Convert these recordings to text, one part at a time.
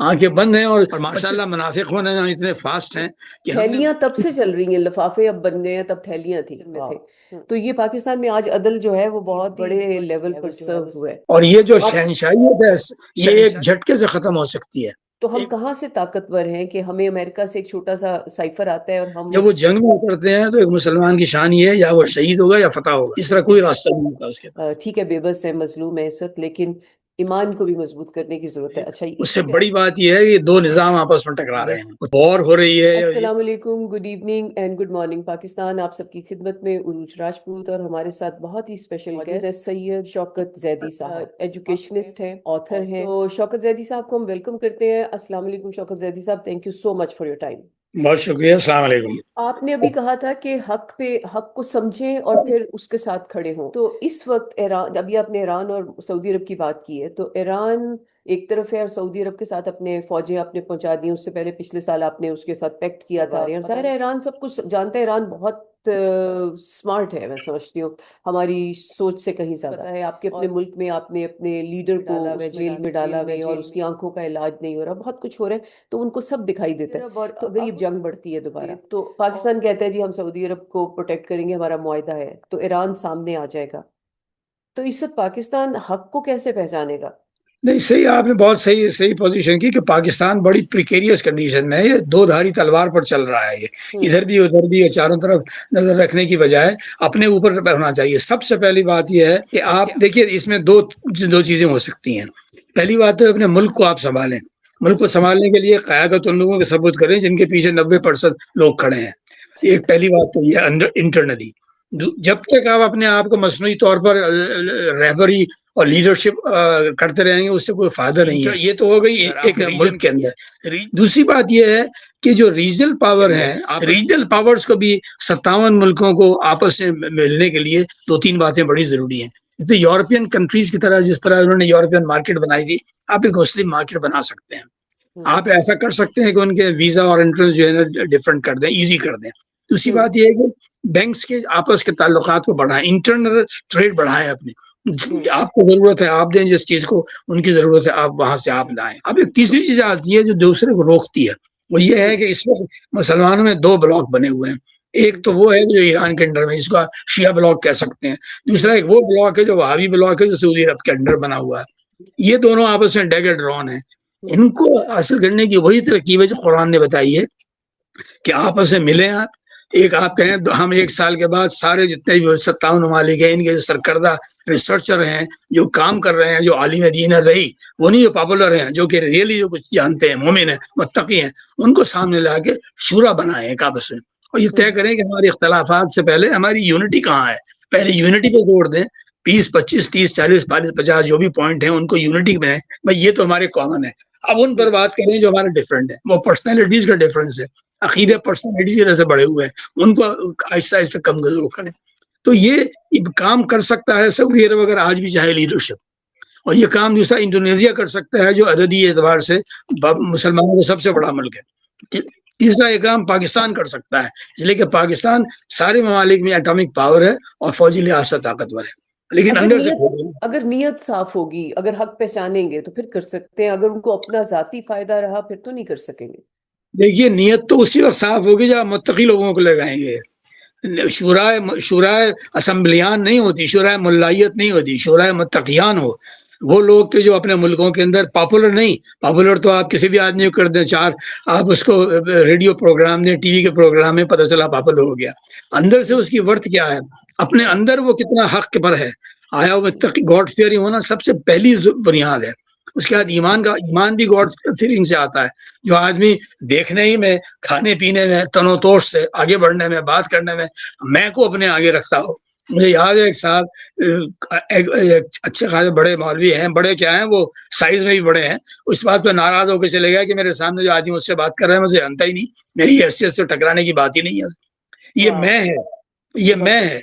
آنکھیں بند ہیں اور ماشاءاللہ منافق ہونے اتنے فاسٹ ہیں کہ تھیلیاں تب سے چل رہی ہیں، لفافے اب بن گئے ہیں، تب تھیلیاں تھی تھے۔ تو یہ پاکستان میں آج عدل جو ہے وہ بہت بڑے لیول پر سرو ہوا ہے، اور یہ جو شہنشاہیت ہے یہ ایک جھٹکے سے ختم ہو سکتی ہے۔ تو ہم کہاں سے طاقتور ہیں کہ ہمیں امریکہ سے ایک چھوٹا سا سائفر آتا ہے اور ہم جب وہ جنگ میں اترتے ہیں تو ایک مسلمان کی شان یہ ہے یا وہ شہید ہوگا یا فتح ہوگا، اس طرح کوئی راستہ نہیں ہوتا اس کے پاس۔ ٹھیک ہے، بے بس ہے، مظلوم ہے اس وقت، لیکن ایمان کو بھی مضبوط کرنے کی ضرورت ہے۔ اچھا، اس سے بڑی بات یہ ہے کہ دو نظام آپس میں ٹکرا رہے ہیں، وار ہو رہی ہے۔ السلام علیکم، good evening and good morning Pakistan, آپ سب کی خدمت میں عروج راجپوت، اور ہمارے ساتھ بہت ہی اسپیشل گیسٹ سید شوکت زیدی صاحب، ایجوکیشنسٹ ہیں، آتھر ہیں۔ تو شوکت زیدی صاحب کو ہم ویلکم کرتے ہیں۔ السلام علیکم شوکت زیدی صاحب، thank you so much for your time. بہت شکریہ، السلام علیکم۔ آپ نے ابھی کہا تھا کہ حق کو سمجھیں اور پھر اس کے ساتھ کھڑے ہوں، تو اس وقت ایران، ابھی آپ نے ایران اور سعودی عرب کی بات کی ہے، تو ایران ایک طرف ہے اور سعودی عرب کے ساتھ اپنے فوجیں آپ نے پہنچا دی، اس سے پہلے پچھلے سال آپ نے اس کے ساتھ پیکٹ کیا تھا، اور ظاہر ہے ایران سب کچھ جانتا ہے، ایران بہت سمارٹ ہے، میں سمجھتی ہوں ہماری سوچ سے کہیں زیادہ ہے۔ آپ کے اپنے ملک میں آپ نے اپنے لیڈر کو جیل میں ڈالا ہے اور اس کی آنکھوں کا علاج نہیں ہو رہا، بہت کچھ ہو رہا ہے، تو ان کو سب دکھائی دیتا ہے۔ تو اگر یہ جنگ بڑھتی ہے دوبارہ تو پاکستان کہتا ہے جی ہم سعودی عرب کو پروٹیکٹ کریں گے، ہمارا معاہدہ ہے، تو ایران سامنے آ جائے گا، تو اس وقت پاکستان حق کو کیسے پہچانے گا؟ نہیں، صحیح، آپ نے بہت صحیح پوزیشن کی کہ پاکستان بڑی پریکیریس کنڈیشن میں ہے، یہ دو دھاری تلوار پر چل رہا ہے، یہ ادھر بھی ادھر بھی، اور چاروں طرف نظر رکھنے کی بجائے اپنے اوپر ہونا چاہیے۔ سب سے پہلی بات یہ ہے کہ آپ دیکھیے اس میں دو چیزیں ہو سکتی ہیں۔ پہلی بات تو اپنے ملک کو آپ سنبھالیں، ملک کو سنبھالنے کے لیے قیادت ان لوگوں کے ثبوت کریں جن کے پیچھے 90% لوگ کھڑے ہیں۔ ایک پہلی بات تو یہ انٹرنلی، جب تک آپ اپنے آپ کو مصنوعی طور پر رہبری اور لیڈرشپ کرتے رہیں گے اس سے کوئی فائدہ نہیں ہے۔ یہ تو ہو گئی ایک ملک کے اندر۔ دوسری بات یہ ہے کہ جو ریجنل پاور ہیں، ریجنل پاورز کو بھی 57 ملکوں کو آپس میں ملنے کے لیے دو تین باتیں بڑی ضروری ہیں۔ جیسے یورپین کنٹریز کی طرح، جس طرح انہوں نے یورپین مارکیٹ بنائی تھی، آپ ایک مسلم مارکیٹ بنا سکتے ہیں۔ آپ ایسا کر سکتے ہیں کہ ان کے ویزا اور انٹرنس جو ہے نا ڈفرنٹ کر دیں، ایزی کر دیں۔ دوسری بات یہ ہے کہ بینکس کے آپس کے تعلقات کو بڑھائیں، انٹرنل ٹریڈ بڑھائیں اپنی، آپ کو ضرورت ہے آپ دیں جس چیز کو، ان کی ضرورت ہے آپ وہاں سے آپ لائیں۔ اب ایک تیسری چیز آتی ہے جو دوسرے کو روکتی ہے، وہ یہ ہے کہ اس وقت مسلمانوں میں دو بلاک بنے ہوئے ہیں۔ ایک تو وہ ہے جو ایران کے انڈر میں، جس کو شیعہ بلاک کہہ سکتے ہیں، دوسرا ایک وہ بلاک ہے جو وہابی بلاک ہے جو سعودی عرب کے انڈر بنا ہوا ہے۔ یہ دونوں آپس میں ڈیگر ڈرون ہیں، ان کو حاصل کرنے کی وہی ترکیب ہے جو قرآن نے بتائی ہے کہ آپس میں ملیں۔ آپ کہیں ہم ایک سال کے بعد سارے جتنے بھی 57 ممالک ہیں، ان کے جو سرکردہ ریسرچر ہیں، جو کام کر رہے ہیں، جو عالم دین رہی، وہ نہیں جو پاپولر ہیں، جو کہ ریئلی جو کچھ جانتے ہیں، مومن ہیں، متقی ہیں، ان کو سامنے لا کے شورا بنائیں ایک آپس میں، اور یہ طے کریں کہ ہماری اختلافات سے پہلے ہماری یونٹی کہاں ہے، پہلے یونٹی پہ زور دیں۔ 20 25 30 40 40 50 جو بھی پوائنٹ ہیں ان کو یونٹی میں، بھائی یہ تو ہمارے کامن ہے۔ اب ان پر بات کریں جو ہمارے ڈفرینٹ ہیں، وہ پرسنالٹیز کا ڈفرینس ہے، عقیدے پرسنالٹیز کی وجہ سے بڑے ہوئے ہیں، ان کو آہستہ آہستہ کم ضرور کریں۔ تو یہ کام کر سکتا ہے سعودی عرب اگر آج بھی چاہے لیڈرشپ، اور یہ کام دوسرا انڈونیشیا کر سکتا ہے جو عددی اعتبار سے مسلمانوں کا سب سے بڑا ملک ہے۔ تیسرا یہ کام پاکستان کر سکتا ہے، اس لیے کہ پاکستان سارے ممالک میں ایٹامک پاور ہے اور فوجی لحاظ سے طاقتور ہے، لیکن اگر نیت صاف ہوگی، اگر حق پہچانیں گے تو پھر کر سکتے ہیں، اگر ان کو اپنا ذاتی فائدہ رہا پھر تو نہیں کر سکیں گے۔ دیکھیے نیت تو اسی وقت صاف ہوگی جب متقی لوگوں کو لگائیں گے۔ شورائے اسمبلیان نہیں ہوتی، شورائے ملائیت نہیں ہوتی، شورائے متقیان ہو، وہ لوگ کے جو اپنے ملکوں کے اندر پاپولر نہیں، پاپولر تو آپ کسی بھی آدمی کو کر دیں، چار آپ اس کو ریڈیو پروگرام دیں، ٹی وی کے پروگرام میں، پتہ چلا پاپولر ہو گیا، اندر سے اس کی ورت کیا ہے، اپنے اندر وہ کتنا حق پر ہے، آیا وہ گاڈ فیئرنگ ہونا سب سے پہلی بنیاد ہے۔ اس کے بعد ایمان بھی گاڈ فیئرنگ سے آتا ہے۔ جو آدمی دیکھنے ہی میں، کھانے پینے میں، تنو توش سے آگے بڑھنے میں، بات کرنے میں کو اپنے آگے رکھتا ہو۔ مجھے یاد ہے ایک صاحب اچھے خاصے بڑے مولوی ہیں، بڑے کیا ہیں وہ سائز میں بھی بڑے ہیں، اس بات پہ ناراض ہو کے چلے گیا کہ میرے سامنے جو آدمی مجھ سے بات کر رہا ہے مجھے جانتا ہی نہیں، میری حیثیت سے ٹکرانے کی بات ہی نہیں ہے۔ یہ میں ہے،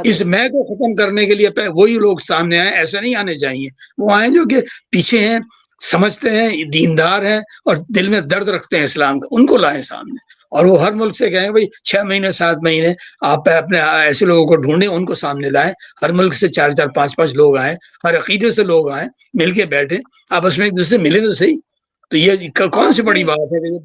اس میں کو ختم کرنے کے لیے وہی لوگ سامنے آئے، ایسے نہیں آنے چاہیے، وہ آئیں جو کہ پیچھے ہیں، سمجھتے ہیں، دیندار ہیں اور دل میں درد رکھتے ہیں اسلام کا، ان کو لائیں سامنے، اور وہ ہر ملک سے کہیں بھائی 6 مہینے 7 مہینے آپ اپنے ایسے لوگوں کو ڈھونڈیں، ان کو سامنے لائیں، ہر ملک سے 4 4 5 5 لوگ آئیں، ہر عقیدے سے لوگ آئیں، مل کے بیٹھیں، آپس میں ایک دوسرے ملیں تو صحیح، تو یہ کون سی بڑی بات ہے؟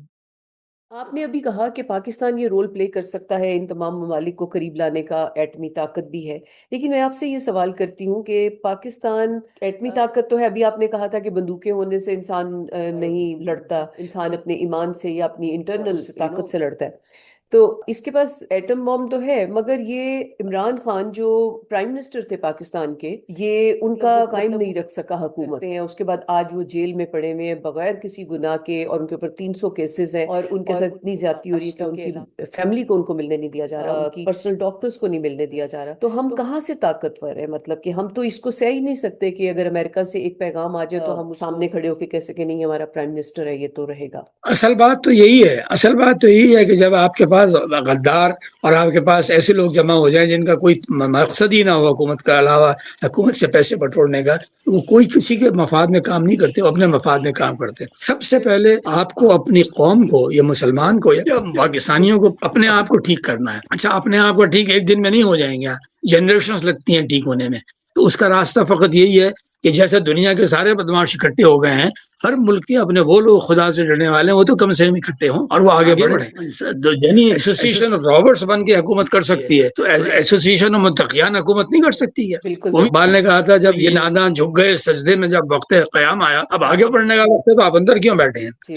آپ نے ابھی کہا کہ پاکستان یہ رول پلے کر سکتا ہے ان تمام ممالک کو قریب لانے کا، ایٹمی طاقت بھی ہے، لیکن میں آپ سے یہ سوال کرتی ہوں کہ پاکستان ایٹمی طاقت تو ہے، ابھی آپ نے کہا تھا کہ بندوقیں ہونے سے انسان نہیں لڑتا، انسان اپنے ایمان سے یا اپنی انٹرنل طاقت سے لڑتا ہے، تو اس کے پاس ایٹم بم تو ہے، مگر یہ عمران خان جو پرائم منسٹر تھے پاکستان کے، یہ ان کا قائم نہیں رکھ سکا حکومت، اس کے بعد آج وہ جیل میں پڑے ہوئے ہیں بغیر کسی گناہ کے، اور ان کے اوپر 300 کیسز ہیں، اور ان کے ساتھ اتنی زیادتی ہو رہی ہے کہ ان کی فیملی کو ان کو ملنے نہیں دیا جا رہا، ان کی پرسنل ڈاکٹرز کو نہیں ملنے دیا جا رہا، تو ہم کہاں سے طاقتور ہیں؟ مطلب کہ ہم تو اس کو سہ ہی نہیں سکتے کہ اگر امریکہ سے ایک پیغام آ جائے تو ہم سامنے کھڑے ہو کے کہہ سکیں نہیں ہمارا پرائم منسٹر ہے یہ تو رہے گا۔ اصل بات تو یہی ہے کہ جب آپ کے پاس غدار اور آپ کے پاس ایسے لوگ جمع ہو جائیں جن کا کوئی مقصد ہی نہ ہو حکومت کا علاوہ حکومت سے پیسے بٹورنے کا، وہ کوئی کسی کے مفاد میں کام نہیں کرتے، وہ اپنے مفاد میں کام کرتے ہیں۔ سب سے پہلے آپ کو اپنی قوم کو یا مسلمان کو یا پاکستانیوں کو اپنے آپ کو ٹھیک کرنا ہے۔ اچھا، اپنے آپ کو ٹھیک ایک دن میں نہیں ہو جائیں گے، جنریشنز لگتی ہیں ٹھیک ہونے میں، تو اس کا راستہ فقط یہی ہے کہ جیسے دنیا کے سارے بدماش اکٹھے ہو گئے ہیں، ہر ملک کے اپنے وہ لوگ خدا سے ڈرنے والے ہیں وہ تو کم سے کم اکٹھے ہوں اور وہ آگے بڑھیں۔ یعنی ایسوسیشن آف رابرٹس بن کے حکومت کر سکتی ہے تو ایسوسیشن آف متقیان حکومت نہیں کر سکتی ہے۔ بالکل وہ اقبال نے کہا تھا جب یہ نادان جھک گئے سجدے میں، جب وقت قیام آیا، اب آگے بڑھنے کا وقت ہے، تو آپ اندر کیوں بیٹھے ہیں؟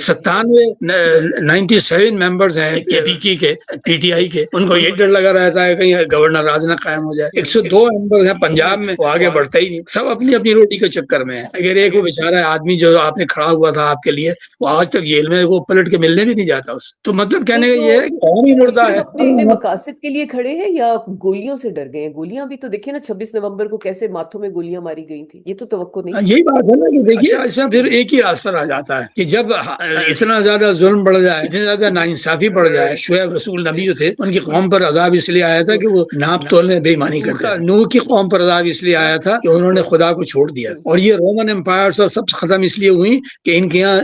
97 ممبرز ہیں کے پی کی کے، پی ٹی آئی کے، ان کو یہ ڈر لگا رہتا ہے کہیں گورنر راج نہ قائم ہو جائے۔ 102 ممبرز ہیں پنجاب میں، وہ آگے بڑھتا ہی نہیں، سب اپنی اپنی روٹی کے چکر میں ہے۔ اگر ایک وہ بیچارہ آدمی جو آپ نے کھڑا ہوا تھا آپ کے لیے، وہ آج تک جیل میں، وہ پلٹ کے ملنے بھی نہیں جاتا اس، تو مطلب کہنے کا یہ ہے کہ قوم ہی مردہ ہے۔ اپنے مقاصد کے لیے کھڑے ہیں یا گولیوں سے ڈر گئے ہیں؟ گولیاں بھی تو دیکھیں نا 26 نومبر کو کیسے ماتھوں میں گولیاں ماری گئی تھی، یہ تو توقع نہیں۔ یہی بات ہے نا کہ دیکھیے ایسا پھر ایک ہی راستہ رہ جاتا ہے کہ جب اتنا زیادہ ظلم بڑھ جائے، اتنی زیادہ ناانصافی بڑھ جائے۔ شعیب رسول نبی جو تھے ان کی قوم پر عذاب اس لیے آیا تھا کہ وہ ناپ تول میں بے ایمانی کرتے تھے۔ نوح کی قوم پر عذاب اس لیے آیا تھا کہ انہوں نے خدا کو چھوڑ دیا، اور یہ رومن امپائرز اور سب ختم اس لیے ہوئی کہ ان کے یہاں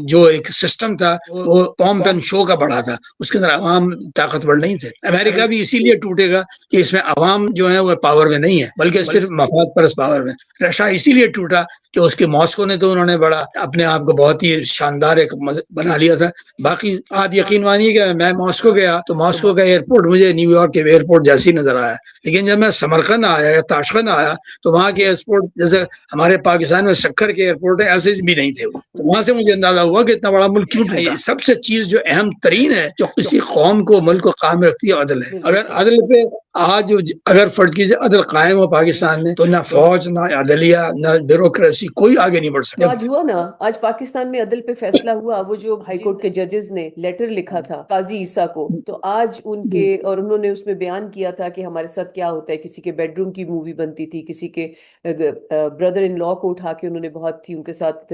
جو ایک سسٹم تھا وہ پومپ اینڈ شو کا بڑا تھا، اس کے اندر عوام طاقتور نہیں تھے۔ امریکہ بھی اسی لیے ٹوٹے گا کہ اس میں عوام جو ہے وہ پاور میں نہیں ہے بلکہ صرف مفاد پرست پاور میں۔ رشیا اسی لیے ٹوٹا کہ اس کے ماسکو نے تو انہوں نے بڑا اپنے آپ کو بہت ہی شاندار ایک بنا لیا تھا۔ باقی آپ یقین مانیے کہ میں ماسکو گیا تو ماسکو کا ایئرپورٹ مجھے نیو یارک کے ایئرپورٹ جیسی نظر آیا، لیکن جب میں سمرقند آیا یا تاشقند آیا تو وہاں کے ایئرپورٹ جیسے ہمارے پاکستان میں سکر کے ایئرپورٹ ایسے بھی نہیں تھے، تو وہاں سے مجھے اندازہ ہوا کہ اتنا بڑا ملک کیوں ٹوٹا۔ سب سے چیز جو اہم ترین ہے جو کسی قوم کو ملک کو قائم رکھتی ہے عدل ہے۔ اگر عدل پہ آج اگر فرض کیجیے عدل قائم ہو پاکستان میں تو نہ فوج نہ عدلیہ نہ بیوروکریسی کوئی آگے نہیں بڑھ سکتا۔ آج ہوا نا، آج پاکستان میں عدل پہ فیصلہ ہوا، وہ جو ہائی کورٹ کے ججز نے لیٹر لکھا تھا قاضی عیسیٰ کو، تو آج ان کے، اور انہوں نے اس میں بیان کیا تھا کہ ہمارے ساتھ کیا ہوتا ہے، کسی کے بیڈ روم کی مووی بنتی تھی، کسی کے بردر ان لا کو اٹھا کے انہوں نے بہت ہی ان کے ساتھ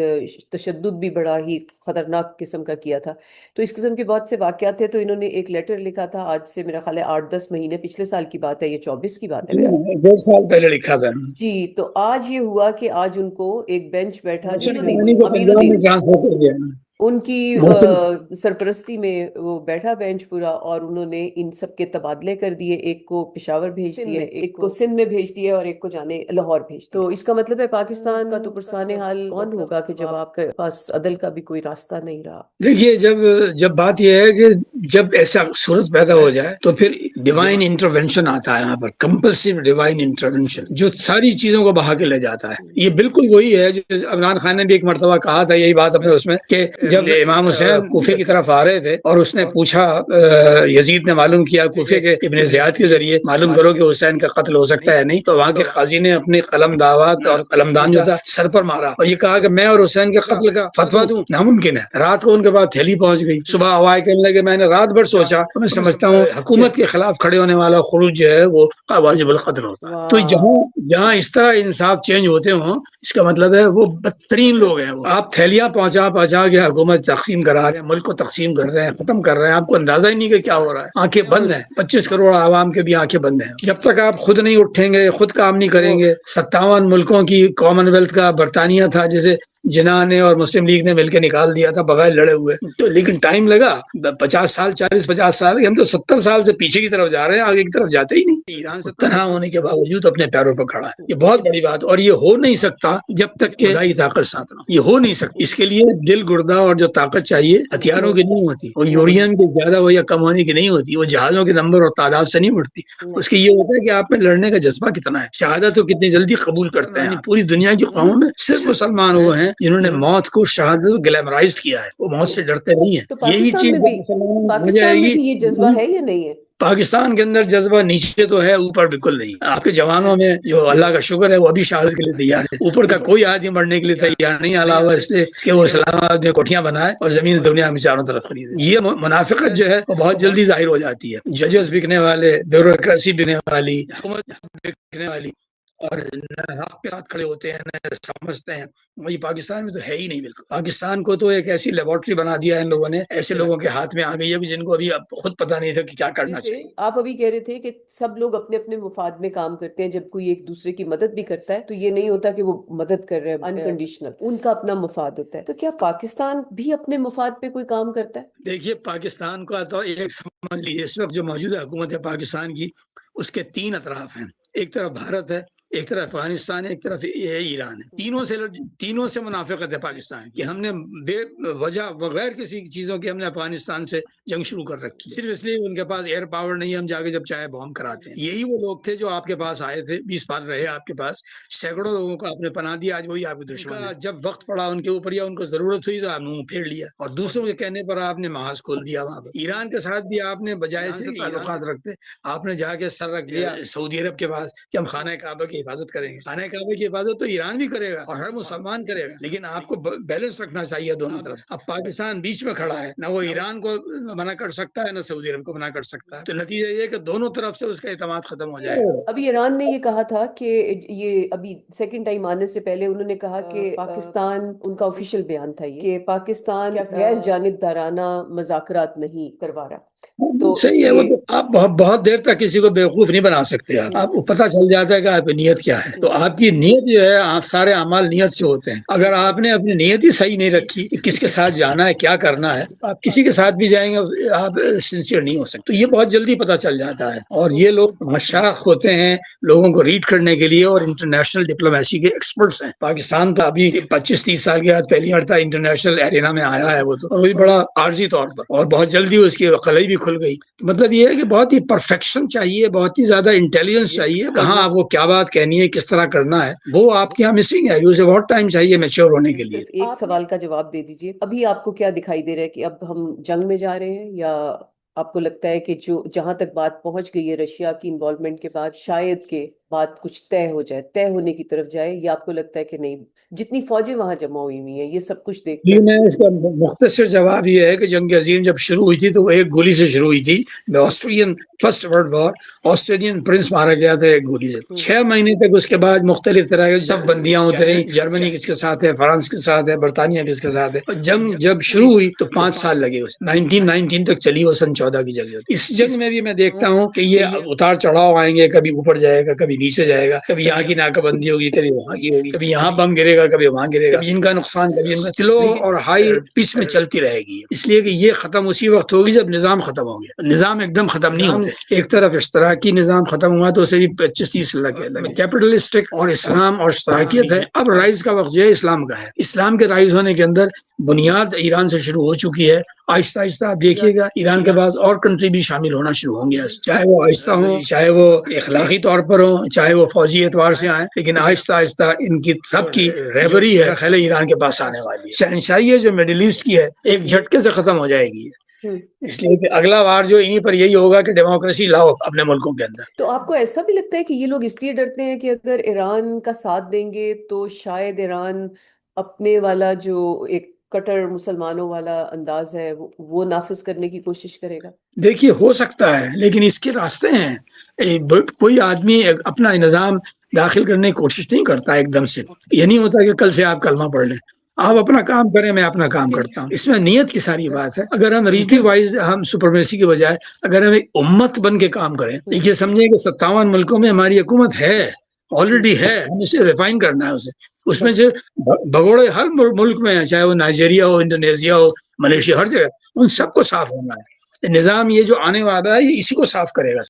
تشدد بھی بڑا ہی خطرناک قسم کا کیا تھا، تو اس قسم کے بہت سے واقعات تھے، تو انہوں نے ایک لیٹر لکھا تھا آج سے میرا خیال ہے 8-10 مہینے، پچھلے سال کی بات ہے، یہ 24 کی بات ہے، 1.5 سال پہلے لکھا تھا جی۔ تو آج یہ ہوا کہ آج ان کو ایک بینچ بیٹھا امیر الدین ان کی سرپرستی میں وہ بیٹھا بینچ پورا، اور انہوں نے ان سب کے تبادلے کر دیے، ایک کو پشاور بھیج دیے، ایک کو سندھ میں بھیج دیے، اور ایک کو جانے لاہور بھیج دیے۔ تو اس کا مطلب ہے پاکستان کا تو پرسان حال کون ہوگا کہ جب آپ کے پاس عدل کا بھی کوئی راستہ نہیں رہا۔ دیکھیے جب بات یہ ہے کہ جب ایسا صورت پیدا ہو جائے تو پھر ڈیوائن انٹرونشن آتا ہے، یہاں پر کمپلسیو ڈیوائن انٹرونشن جو ساری چیزوں کو بہا کے لے جاتا ہے۔ یہ بالکل وہی ہے جو عمران خان نے بھی ایک مرتبہ کہا تھا، یہی بات اپنے اس میں، کہ جب امام حسین کوفے کی طرف آ رہے تھے اور اس نے پوچھا، یزید نے معلوم کیا کوفے کے ابن زیاد کے ذریعے معلوم کرو کہ حسین کا قتل ہو سکتا ہے نہیں، تو وہاں کے قاضی نے اپنی قلم دعوت اور قلمدان جو تھا سر پر مارا اور یہ کہا کہ میں اور حسین کے قتل کا فتویٰ دوں ناممکن ہے۔ رات کو ان کے بعد تھیلی پہنچ گئی، صبح ہوائے کہنے لگے میں نے رات بھر سوچا، میں سمجھتا ہوں حکومت کے خلاف کھڑے ہونے والا خروج جو ہے وہ واجب القتل ہوتا ہے۔ تو جہاں اس طرح انصاف چینج ہوتے ہوں، اس کا مطلب ہے وہ بدترین لوگ ہیں۔ آپ تھیلیاں پہنچا کے حکومت تقسیم کرا رہے ہیں، ملک کو تقسیم کر رہے ہیں، ختم کر رہے ہیں، آپ کو اندازہ ہی نہیں کہ کیا ہو رہا ہے۔ آنکھیں بند ہیں، 25 کروڑ عوام کے بھی آنکھیں بند ہیں۔ جب تک آپ خود نہیں اٹھیں گے، خود کام نہیں کریں گے، 57 ملکوں کی کامن ویلتھ کا برطانیہ تھا، جیسے جناح نے اور مسلم لیگ نے مل کے نکال دیا تھا بغیر لڑے ہوئے، تو لیکن ٹائم لگا 50 سال 40-50 سال، ہم تو 70 سال سے پیچھے کی طرف جا رہے ہیں، آگے کی طرف جاتے ہی نہیں۔ ایران سے تنہا ہونے کے باوجود اپنے پیروں پر کھڑا ہے، یہ بہت بڑی بات، اور یہ ہو نہیں سکتا جب تک کہ خدائی طاقت ساتھ نہ ہو، یہ ہو نہیں سکتا۔ اس کے لیے دل گردہ اور جو طاقت چاہیے ہتھیاروں کی نہیں ہوتی، اور یورین کے زیادہ ہو یا کم ہونے کی نہیں ہوتی، وہ جہازوں کے نمبر اور تعداد سے نہیں بڑھتی، اس کے یہ ہوتا ہے کہ آپ میں لڑنے کا جذبہ کتنا ہے، شہادت کو کتنی جلدی قبول کرتے ہیں۔ پوری دنیا کی قوموں میں صرف مسلمان وہ ہیں جنہوں نے موت کو شہادت کو گلیمرائزڈ کیا ہے، وہ موت سے ڈرتے نہیں ہیں۔ تو یہی چیز پاکستان میں بھی یہ جذبہ ہے یا نہیں ہے؟ پاکستان کے اندر جذبہ نیچے تو ہے، اوپر بالکل نہیں۔ آپ کے جوانوں میں جو اللہ کا شکر ہے وہ ابھی شہادت کے لیے تیار ہے، اوپر کا کوئی آدمی مرنے کے لیے تیار نہیں، علاوہ اس لیے اس کے وہ اسلام آباد میں کوٹھیاں بنائے اور زمین دنیا میں چاروں طرف خریدے۔ یہ منافقت جو ہے وہ بہت جلدی ظاہر ہو جاتی ہے، ججز بکنے والے، بیوروکریسی بکنے والی، حکومت بکنے والی، اور نہ حق کے ساتھ کھڑے ہوتے ہیں نہ سمجھتے ہیں۔ وہی پاکستان میں تو ہے ہی نہیں بالکل۔ پاکستان کو تو ایک ایسی لیبارٹری بنا دیا ہے ان لوگوں نے، ایسے لوگوں کے ہاتھ میں آ گئی ہے جن کو ابھی خود پتہ نہیں تھا کہ کیا کرنا چاہیے۔ آپ ابھی کہہ رہے تھے کہ سب لوگ اپنے اپنے مفاد میں کام کرتے ہیں، جب کوئی ایک دوسرے کی مدد بھی کرتا ہے تو یہ نہیں ہوتا کہ وہ مدد کر رہے ہیں انکنڈیشنل، ان کا اپنا مفاد ہوتا ہے۔ تو کیا پاکستان بھی اپنے مفاد پہ کوئی کام کرتا ہے؟ دیکھیے پاکستان کا تو ایک سمجھ لیجیے، اس وقت جو موجودہ حکومت ہے پاکستان کی، اس کے 3 اطراف ہیں، ایک طرف بھارت ہے، ایک طرف افغانستان ہے، ایک طرف ایران ہے۔ تینوں سے منافقت ہے پاکستان کی۔ ہم نے بے وجہ بغیر کسی چیزوں کے ہم نے افغانستان سے جنگ شروع کر رکھی، صرف اس لیے ان کے پاس ایئر پاور نہیں ہے، ہم جا کے جب چاہے بام کراتے ہیں۔ یہی وہ لوگ تھے جو آپ کے پاس آئے تھے، 20 سال رہے آپ کے پاس، سینکڑوں لوگوں کو آپ نے پناہ دیا، آج وہی آپ کے دشمن ہیں۔ جب وقت پڑا ان کے اوپر یا ان کو ضرورت ہوئی تو آپ نے منہ پھیر لیا، اور دوسروں کے کہنے پر آپ نے محاذ کھول دیا وہاں پر۔ ایران کے ساتھ بھی آپ نے بجائے سے تعلقات رکھتے، آپ نے جا کے سر رکھ دیا سعودی عرب کے پاس کہ ہم خانہ کعبہ کی حفاظت کریں گے۔ خانہ کعبہ کی حفاظت تو ایران بھی کرے گا اور ہر مسلمان کرے گا، لیکن آپ کو بیلنس رکھنا چاہیے دونوں طرف۔ اب پاکستان بیچ میں کھڑا ہے، نہ وہ ایران کو منع کر سکتا ہے نہ سعودی عرب کو منع کر سکتا ہے، تو نتیجہ یہ ہے کہ دونوں طرف سے اس کا اعتماد ختم ہو جائے گا۔ ابھی ایران نے یہ کہا تھا کہ یہ ابھی سیکنڈ ٹائم آنے سے پہلے انہوں نے کہا کہ پاکستان، ان کا آفیشیل بیان تھا یہ کہ پاکستان غیر جانبدارانہ مذاکرات نہیں کروا رہا۔ تو صحیح ہے، وہ تو آپ بہت دیر تک کسی کو بیوقوف نہیں بنا سکتے، آپ کو پتہ چل جاتا ہے کہ آپ کی نیت کیا ہے۔ تو آپ کی نیت جو ہے، آپ سارے اعمال نیت سے ہوتے ہیں۔ اگر آپ نے اپنی نیت ہی صحیح نہیں رکھی کہ کس کے ساتھ جانا ہے، کیا کرنا ہے، آپ کسی کے ساتھ بھی جائیں گے آپ سنسیئر نہیں ہو سکتے۔ تو یہ بہت جلدی پتہ چل جاتا ہے، اور یہ لوگ مشاق ہوتے ہیں لوگوں کو ریڈ کرنے کے لیے، اور انٹرنیشنل ڈپلومیسی کے ایکسپرٹس ہیں۔ پاکستان تو ابھی 25-30 سال کے بعد پہلی مرتبہ انٹرنیشنل ایرینا میں آیا ہے، وہ تو وہ بھی بڑا عارضی طور پر، اور بہت جلدی اس کی قلعی بھی کھل گئی۔ مطلب یہ ہے کہ بہت ہی پرفیکشن چاہیے، بہت ہی زیادہ انٹیلیجنس چاہیے، کہاں آپ کو کیا بات کہنی ہے، کس طرح کرنا ہے، وہ آپ کے یہاں مسنگ ہے، اسے بہت ٹائم چاہیے میچور ہونے کے لیے۔ ایک سوال کا جواب دے دیجئے، ابھی آپ کو کیا دکھائی دے رہا ہے کہ اب ہم جنگ میں جا رہے ہیں، یا آپ کو لگتا ہے کہ جو جہاں تک بات پہنچ گئی ہے رشیا کی انوالومنٹ کے بعد، شاید کہ بات کچھ طے ہو جائے، طے ہونے کی طرف جائے، یا آپ کو لگتا ہے کہ نہیں، جتنی فوجیں وہاں جمع ہوئی ہوئی ہیں یہ سب کچھ دیکھ جی، میں اس کا مختصر جواب یہ ہے کہ جنگ عظیم جب شروع ہوئی تھی تو وہ ایک گولی سے شروع ہوئی تھی۔ Australian first world war, Australian prince مارا گیا تھا ایک گولی سے۔ 6 مہینے تک اس کے بعد مختلف طرح کے سب بندیاں ہوتے رہی، جرمنی کس کے ساتھ ہے، فرانس کے ساتھ ہے، برطانیہ کس کے ساتھ ہے۔ اور جنگ جب شروع ہوئی تو 5 سال لگے، 1919 تک چلی، وہ سن 14 کی جنگ۔ اس جنگ میں بھی میں دیکھتا ہوں کہ یہ اتار چڑھاؤ آئیں گے، کبھی اوپر جائے گا، کبھی نیچے جائے گا، کبھی یہاں کی ناکہ بندی ہوگی، کبھی وہاں کی ہوگی، کبھی یہاں بم گرے گا، کبھی وہاں گرے گا، کبھی ان کا نقصان، کبھی ان کا، سلو اور ہائی پچ میں چلتی رہے گی، اس لیے کہ یہ ختم اسی وقت ہوگی جب نظام ختم ہو گیا۔ نظام ایک دم ختم نہیں ہوتے، ایک طرف اشتراکی نظام ختم ہوا تو اسے بھی 25-30 لگے، کیپٹلسٹک اور اسلام اور اشتراکیت ہے۔ اب رائز کا وقت جو ہے اسلام کا ہے۔ اسلام کے رائز ہونے کے اندر بنیاد ایران سے شروع ہو چکی ہے، آہستہ آہستہ آپ دیکھیے گا ایران کے بعد اور کنٹری بھی شامل ہونا شروع ہوں گے، چاہے وہ آہستہ ہوں، چاہے وہ اخلاقی طور پر ہوں، چاہے وہ فوجی اعتبار سے آئیں، لیکن آہستہ آہستہ ان کی سب کی ریوری ہے خیال ایران کے پاس آنے والی ہے۔ شہنشاہی ہے جو میڈل ایسٹ کی ہے ایک جھٹکے سے ختم ہو جائے گی، اس لیے کہ اگلا وار جو انہی پر یہی ہوگا کہ ڈیموکریسی لاؤ اپنے ملکوں کے اندر۔ تو آپ کو ایسا بھی لگتا ہے کہ یہ لوگ اس لیے ڈرتے ہیں کہ اگر ایران کا ساتھ دیں گے تو شاید ایران اپنے والا جو ایک کٹر مسلمانوں والا انداز ہے وہ نافذ کرنے کی کوشش کرے گا؟ دیکھیے ہو سکتا ہے، لیکن اس کے راستے ہیں۔ کوئی آدمی اپنا نظام داخل کرنے کی کوشش نہیں کرتا ایک دم سے، یہ نہیں ہوتا کہ کل سے آپ کلمہ پڑھ لیں، آپ اپنا کام کریں، میں اپنا کام کرتا ہوں۔ اس میں نیت کی ساری بات ہے۔ اگر ہم ریجنل وائز ہم سپرمیسی کے بجائے اگر ہم ایک امت بن کے کام کریں، یہ سمجھیں کہ 57 ملکوں میں ہماری حکومت ہے، آلریڈی ہے، ہم اسے ریفائن کرنا ہے اسے. اس میں سے بھگوڑے ہر ملک میں ہیں، چاہے وہ نائجیریا ہو، انڈونیشیا ہو، ملیشیا، ہر جگہ ان سب کو صاف ہونا ہے. نظام یہ جو آنے والا ہے یہ اسی کو صاف کرے گا.